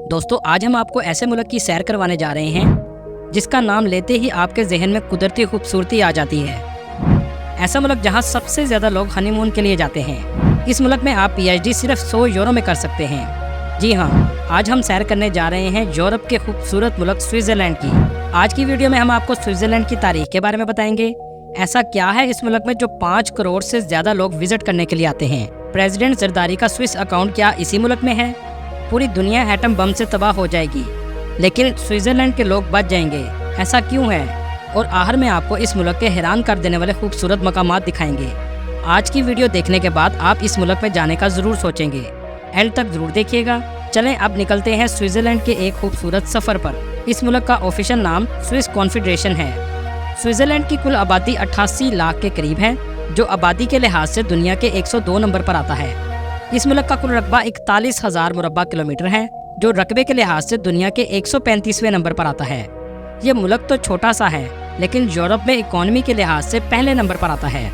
दोस्तों आज हम आपको ऐसे मुल्क की सैर करवाने जा रहे हैं जिसका नाम लेते ही आपके जहन में कुदरती खूबसूरती आ जाती है। ऐसा मुल्क जहां सबसे ज़्यादा लोग हनीमून के लिए जाते हैं। इस मुल्क में आप PhD सिर्फ 100 यूरो में कर सकते हैं। जी हाँ, आज हम सैर करने जा रहे हैं यूरोप के खूबसूरत मुल्क स्विट्ज़रलैंड की। आज की वीडियो में हम आपको स्विट्ज़रलैंड की तारीख के बारे में बताएंगे। ऐसा क्या है इस मुल्क में जो 5 करोड़ से ज़्यादा लोग विजिट करने के लिए आते हैं। प्रेसिडेंट जरदारी का स्विस अकाउंट क्या इसी मुल्क में है? पूरी दुनिया एटम बम से तबाह हो जाएगी लेकिन स्विट्ज़रलैंड के लोग बच जाएंगे, ऐसा क्यों है? और आखिर में आपको इस मुल्क के हैरान कर देने वाले खूबसूरत मकामात दिखाएंगे। आज की वीडियो देखने के बाद आप इस मुल्क में जाने का ज़रूर सोचेंगे। एंड तक ज़रूर देखिएगा। चलें अब निकलते हैं स्विट्ज़रलैंड के एक खूबसूरत सफ़र पर। इस मुल्क का ऑफिशियल नाम स्विस कॉन्फेडरेशन है। स्विट्ज़रलैंड की कुल आबादी 88 लाख के करीब है, जो आबादी के लिहाज से दुनिया के 102 नंबर पर आता है। इस मुल्क का कुल रकबा 41,000 मुरब्बा किलोमीटर है, जो रकबे के लिहाज से दुनिया के 135वें नंबर पर आता है। ये मुल्क तो छोटा सा है लेकिन यूरोप में इकोनॉमी के लिहाज से पहले नंबर पर आता है।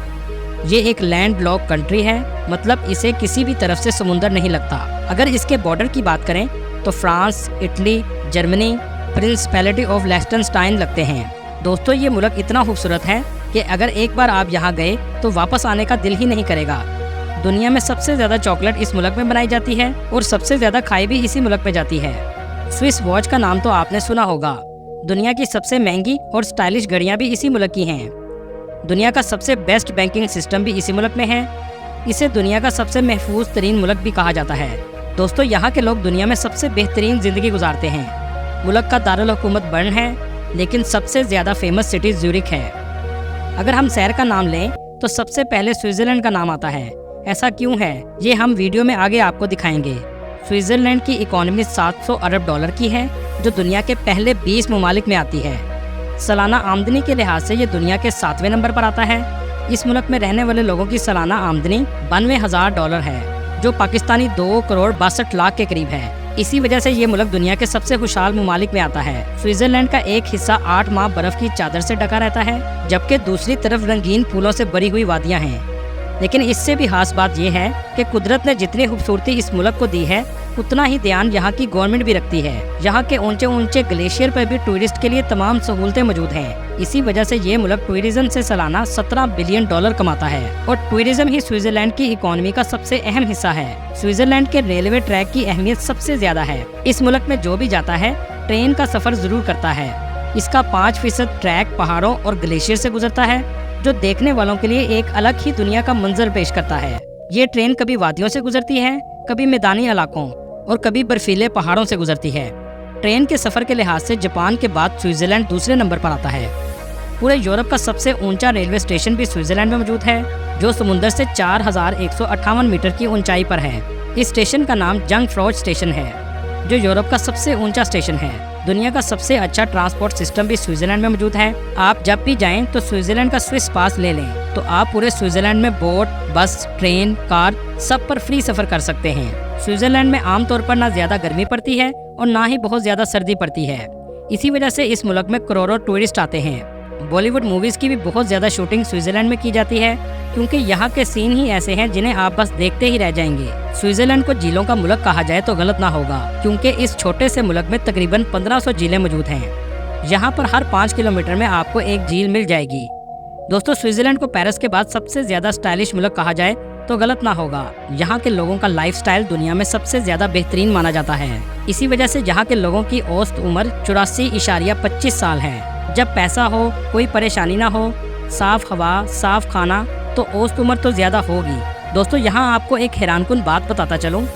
ये एक लैंड लॉक कंट्री है, मतलब इसे किसी भी तरफ से समुंदर नहीं लगता। अगर इसके बॉर्डर की बात करें तो France, Italy, Germany, principality of Liechtenstein लगते हैं। दोस्तों ये मुल्क इतना खूबसूरत है कि अगर एक बार आप यहाँ गए तो वापस आने का दिल ही नहीं करेगा। दुनिया में सबसे ज़्यादा चॉकलेट इस मुल्क में बनाई जाती है और सबसे ज़्यादा खाई भी इसी मुल्क में जाती है। स्विस वॉच का नाम तो आपने सुना होगा। दुनिया की सबसे महंगी और स्टाइलिश घड़ियाँ भी इसी मुल्क की हैं। दुनिया का सबसे बेस्ट बैंकिंग सिस्टम भी इसी मुल्क में है। इसे दुनिया का सबसे महफूज तरीन मुल्क भी कहा जाता है। दोस्तों यहाँ के लोग दुनिया में सबसे बेहतरीन ज़िंदगी गुजारते हैं। मुल्क का दारुल हुकूमत बर्न है लेकिन सबसे ज़्यादा फेमस सिटी ज्यूरिख है। अगर हम शहर का नाम लें तो सबसे पहले स्विट्ज़रलैंड का नाम आता है। ऐसा क्यों है ये हम वीडियो में आगे आपको दिखाएंगे। स्विट्ज़रलैंड की इकोनॉमी 700 अरब डॉलर की है, जो दुनिया के पहले 20 ममालिक में आती है। सालाना आमदनी के लिहाज से ये दुनिया के 7वें नंबर पर आता है। इस मुल्क में रहने वाले लोगों की सालाना आमदनी 92,000 डॉलर है, जो पाकिस्तानी 2 करोड़ 62 लाख के करीब है। इसी वजह से ये मुल्क दुनिया के सबसे खुशहाल ममालिक में आता है। स्विट्ज़रलैंड का एक हिस्सा 8 माह बर्फ की चादर से ढका रहता है, जबकि दूसरी तरफ रंगीन फूलों से भरी हुई वादियाँ हैं। लेकिन इससे भी खास बात यह है कि कुदरत ने जितनी खूबसूरती इस मुल्क को दी है, उतना ही ध्यान यहाँ की गवर्नमेंट भी रखती है। यहाँ के ऊंचे ऊंचे ग्लेशियर पर भी टूरिस्ट के लिए तमाम सहूलतें मौजूद हैं। इसी वजह से ये मुल्क टूरिज्म से सालाना 17 बिलियन डॉलर कमाता है और टूरिज्म ही स्विट्ज़रलैंड की इकोनॉमी का सबसे अहम हिस्सा है। स्विट्ज़रलैंड के रेलवे ट्रैक की अहमियत सबसे ज्यादा है। इस मुल्क में जो भी जाता है ट्रेन का सफर जरूर करता है। इसका 5% ट्रैक पहाड़ों और ग्लेशियर से गुजरता है, जो देखने वालों के लिए एक अलग ही दुनिया का मंजर पेश करता है। ये ट्रेन कभी वादियों से गुजरती है, कभी मैदानी इलाकों और कभी बर्फीले पहाड़ों से गुजरती है। ट्रेन के सफर के लिहाज से जापान के बाद स्विट्ज़रलैंड दूसरे नंबर पर आता है। पूरे यूरोप का सबसे ऊंचा रेलवे स्टेशन भी स्विट्ज़रलैंड में मौजूद है, जो समुद्र से 4158 मीटर की ऊंचाई पर है। इस स्टेशन का नाम जंगफ्रॉज स्टेशन है, जो यूरोप का सबसे ऊंचा स्टेशन है। दुनिया का सबसे अच्छा ट्रांसपोर्ट सिस्टम भी स्विट्ज़रलैंड में मौजूद है। आप जब भी जाएं तो स्विट्ज़रलैंड का स्विस पास ले लें तो आप पूरे स्विट्ज़रलैंड में बोट, बस, ट्रेन, कार सब पर फ्री सफर कर सकते हैं। स्विट्ज़रलैंड में आमतौर पर ना ज्यादा गर्मी पड़ती है और ना ही बहुत ज्यादा सर्दी पड़ती है। इसी वजह से इस मुल्क में करोड़ों टूरिस्ट आते हैं। बॉलीवुड मूवीज की भी बहुत ज्यादा शूटिंग स्विट्ज़रलैंड में की जाती है, क्योंकि यहाँ के सीन ही ऐसे हैं जिन्हें आप बस देखते ही रह जाएंगे। स्विट्ज़रलैंड को झीलों का मुल्क कहा जाए तो गलत ना होगा, क्योंकि इस छोटे से मुल्क में तकरीबन 1500 झीलें मौजूद हैं। यहाँ पर हर 5 किलोमीटर में आपको एक झील मिल जाएगी। दोस्तों स्विट्ज़रलैंड को पेरिस के बाद सबसे ज्यादा स्टाइलिश मुल्क कहा जाए तो गलत ना होगा। यहाँ के लोगों का लाइफस्टाइल दुनिया में सबसे ज्यादा बेहतरीन माना जाता है। इसी वजह से यहाँ के लोगों की औसत उम्र 84.25 साल है। जब पैसा हो, कोई परेशानी ना हो, साफ हवा, साफ खाना, तो औसत उम्र तो ज्यादा होगी। दोस्तों यहाँ आपको एक हैरानकुन बात बताता चलूँ,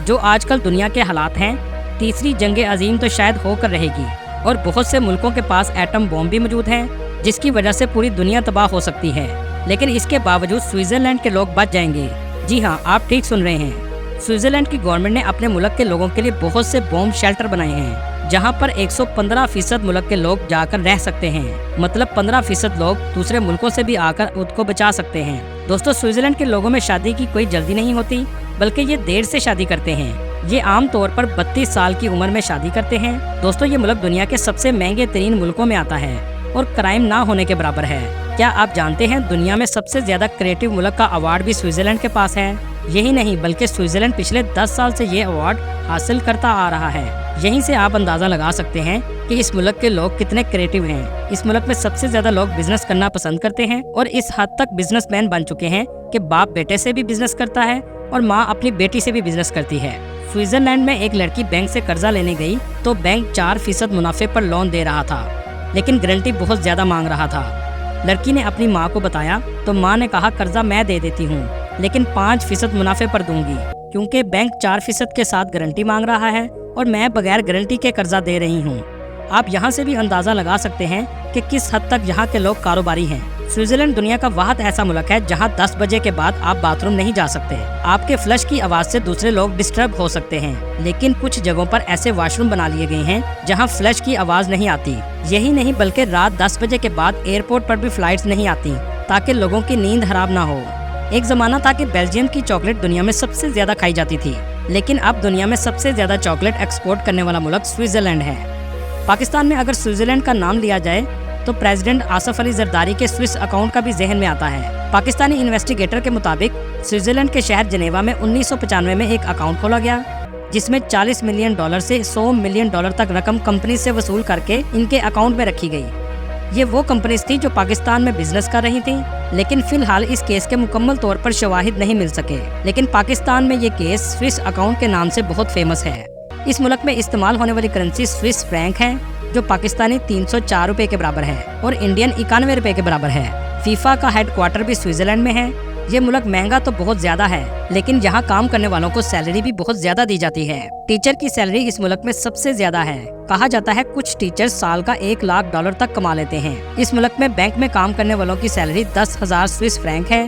जो आजकल दुनिया के हालात हैं, तीसरी जंग अजीम तो शायद होकर रहेगी और बहुत से मुल्कों के पास एटम बॉम्ब भी मौजूद हैं, जिसकी वजह से पूरी दुनिया तबाह हो सकती है। लेकिन इसके बावजूद स्विट्ज़रलैंड के लोग बच जाएंगे। जी हाँ, आप ठीक सुन रहे हैं। स्विट्ज़रलैंड की गवर्नमेंट ने अपने मुल्क के लोगों के लिए बहुत से बॉम्ब शेल्टर बनाए हैं, जहाँ पर 115% मुल्क के लोग जाकर रह सकते हैं। मतलब 15% लोग दूसरे मुल्कों से भी आकर खुद को बचा सकते हैं। दोस्तों स्विट्ज़रलैंड के लोगों में शादी की कोई जल्दी नहीं होती, बल्कि ये देर से शादी करते हैं। ये आम तौर पर 32 साल की उम्र में शादी करते हैं। दोस्तों ये मुल्क दुनिया के सबसे महंगे तरीन मुल्कों में आता है और क्राइम ना होने के बराबर है। क्या आप जानते हैं दुनिया में सबसे ज्यादा क्रिएटिव मुल्क का अवार्ड भी स्विट्जरलैंड के पास है? यही नहीं बल्कि स्विट्जरलैंड पिछले 10 साल से ये अवार्ड हासिल करता आ रहा है। यहीं से आप अंदाजा लगा सकते हैं कि इस मुल्क के लोग कितने क्रिएटिव हैं। इस मुल्क में सबसे ज्यादा लोग बिजनेस करना पसंद करते हैं और इस हद तक बिजनेसमैन बन चुके हैं कि बाप बेटे से भी बिजनेस करता है और माँ अपनी बेटी से भी बिजनेस करती है। स्विट्जरलैंड में एक लड़की बैंक से कर्जा लेने गई तो बैंक 4% मुनाफे पर लोन दे रहा था, लेकिन गारंटी बहुत ज्यादा मांग रहा था। लड़की ने अपनी माँ को बताया तो माँ ने कहा कर्जा मैं दे देती हूँ, लेकिन 5% मुनाफे पर दूंगी, क्योंकि बैंक 4% के साथ गारंटी मांग रहा है और मैं बगैर गारंटी के कर्जा दे रही हूँ। आप यहाँ से भी अंदाजा लगा सकते हैं कि किस हद तक यहाँ के लोग कारोबारी हैं। स्विट्जरलैंड दुनिया का वाहिद ऐसा मुल्क है जहाँ 10 बजे के बाद आप बाथरूम नहीं जा सकते। आपके फ्लश की आवाज से दूसरे लोग डिस्टर्ब हो सकते हैं, लेकिन कुछ जगहों पर ऐसे वॉशरूम बना लिए गए हैं जहाँ फ्लश की आवाज नहीं आती। यही नहीं बल्कि रात 10 बजे के बाद एयरपोर्ट पर भी फ्लाइट्स नहीं आती ताकि लोगों की नींद हराम ना हो। एक जमाना था कि बेल्जियम की चॉकलेट दुनिया में सबसे ज्यादा खाई जाती थी, लेकिन अब दुनिया में सबसे ज्यादा चॉकलेट एक्सपोर्ट करने वाला मुल्क स्विट्जरलैंड है। पाकिस्तान में अगर स्विट्जरलैंड का नाम लिया जाए तो प्रेसिडेंट आसिफ अली जरदारी के स्विस अकाउंट का भी जहन में आता है। पाकिस्तानी इन्वेस्टिगेटर के मुताबिक स्विट्जरलैंड के शहर जिनेवा में 1995 में एक अकाउंट खोला गया जिसमें $40 मिलियन से $100 मिलियन तक रकम कंपनी से वसूल करके इनके अकाउंट में रखी गई। ये वो कंपनीज थी जो पाकिस्तान में बिजनेस कर रही थी, लेकिन फिलहाल इस केस के मुकम्मल तौर पर शवाहिद नहीं मिल सके। लेकिन पाकिस्तान में ये केस स्विस अकाउंट के नाम से बहुत फेमस है। इस मुल्क में इस्तेमाल होने वाली करेंसी स्विस फ्रैंक है, जो पाकिस्तानी 304 रुपए के बराबर है और इंडियन 91 रुपए के बराबर है। फीफा का हेडक्वार्टर भी स्विट्जरलैंड में है। ये मुल्क महंगा तो बहुत ज्यादा है, लेकिन यहाँ काम करने वालों को सैलरी भी बहुत ज्यादा दी जाती है। टीचर की सैलरी इस मुल्क में सबसे ज्यादा है। कहा जाता है कुछ टीचर साल का $1 लाख तक कमा लेते हैं। इस मुल्क में बैंक में काम करने वालों की सैलरी 10,000 स्विस फ्रैंक है